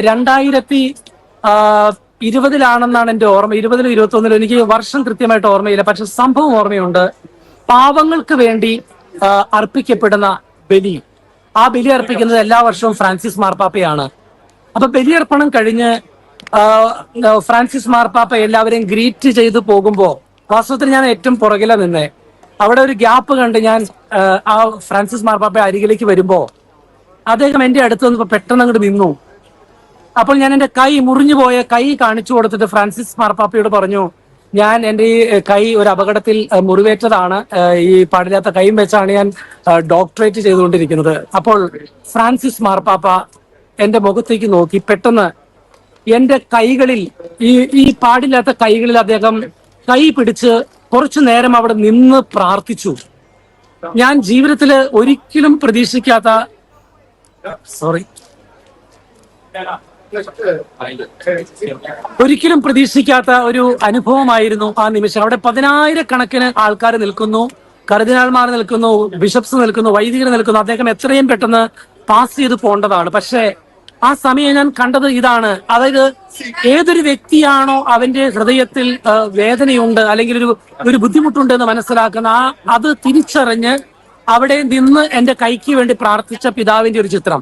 2020-ലാണെന്നാണ് എൻ്റെ ഓർമ്മ. 20-ലോ 21-ലോ, എനിക്ക് വർഷം കൃത്യമായിട്ട് ഓർമ്മയില്ല. പക്ഷെ സംഭവം ഓർമ്മയുണ്ട്. പാവങ്ങൾക്ക് വേണ്ടി അർപ്പിക്കപ്പെടുന്ന ബലി, ആ ബലി അർപ്പിക്കുന്നത് എല്ലാ വർഷവും ഫ്രാൻസിസ് മാർപ്പാപ്പയാണ്. അപ്പൊ ബലിയർപ്പണം കഴിഞ്ഞ് ഫ്രാൻസിസ് മാർപ്പാപ്പ എല്ലാവരെയും ഗ്രീറ്റ് ചെയ്തു പോകുമ്പോ വാസ്തവത്തിൽ ഞാൻ ഏറ്റവും പുറകില നിന്നേ. അവിടെ ഒരു ഗ്യാപ്പ് കണ്ട് ഞാൻ ആ ഫ്രാൻസിസ് മാർപ്പാപ്പ അരികിലേക്ക് വരുമ്പോ അദ്ദേഹം എന്റെ അടുത്ത് വന്നപ്പോ പെട്ടെന്ന് അങ്ങോട്ട് നിന്നു. അപ്പോൾ ഞാൻ എൻ്റെ മുറിഞ്ഞു പോയ കൈ കാണിച്ചു കൊടുത്തിട്ട് ഫ്രാൻസിസ് മാർപ്പാപ്പയോട് പറഞ്ഞു, ഞാൻ എൻ്റെ ഈ കൈ ഒരു അപകടത്തിൽ മുറിവേറ്റതാണ്, ഈ പാടില്ലാത്ത കൈയും വെച്ചാണ് ഞാൻ ഡോക്ടറേറ്റ് ചെയ്തുകൊണ്ടിരിക്കുന്നത്. അപ്പോൾ ഫ്രാൻസിസ് മാർപ്പാപ്പ എൻ്റെ മുഖത്തേക്ക് നോക്കി പെട്ടെന്ന് എൻ്റെ കൈകളിൽ, ഈ പാടില്ലാത്ത കൈകളിൽ അദ്ദേഹം കൈ പിടിച്ച് കുറച്ചു നേരം അവിടെ നിന്ന് പ്രാർത്ഥിച്ചു. ഞാൻ ജീവിതത്തിൽ ഒരിക്കലും പ്രതീക്ഷിക്കാത്ത ഒരു അനുഭവമായിരുന്നു ആ നിമിഷം. അവിടെ 10,000-കണക്കിന് ആൾക്കാർ നിൽക്കുന്നു, കർദിനാൾമാർ നിൽക്കുന്നു, ബിഷപ്സ് നിൽക്കുന്നു, വൈദികർ നിൽക്കുന്നു. അദ്ദേഹം എത്രയും പെട്ടെന്ന് പാസ് ചെയ്ത് പോകേണ്ടതാണ്. പക്ഷേ ആ സമയം ഞാൻ കണ്ടത് ഇതാണ്. അതായത് ഏതൊരു വ്യക്തിയാണോ അവന്റെ ഹൃദയത്തിൽ വേദനയുണ്ട് അല്ലെങ്കിൽ ഒരു ബുദ്ധിമുട്ടുണ്ട് എന്ന് മനസ്സിലാക്കുന്ന അത് തിരിച്ചറിഞ്ഞ് അവിടെ നിന്ന് എൻ്റെ കൈക്ക് വേണ്ടി പ്രാർത്ഥിച്ച പിതാവിന്റെ ഒരു ചിത്രം.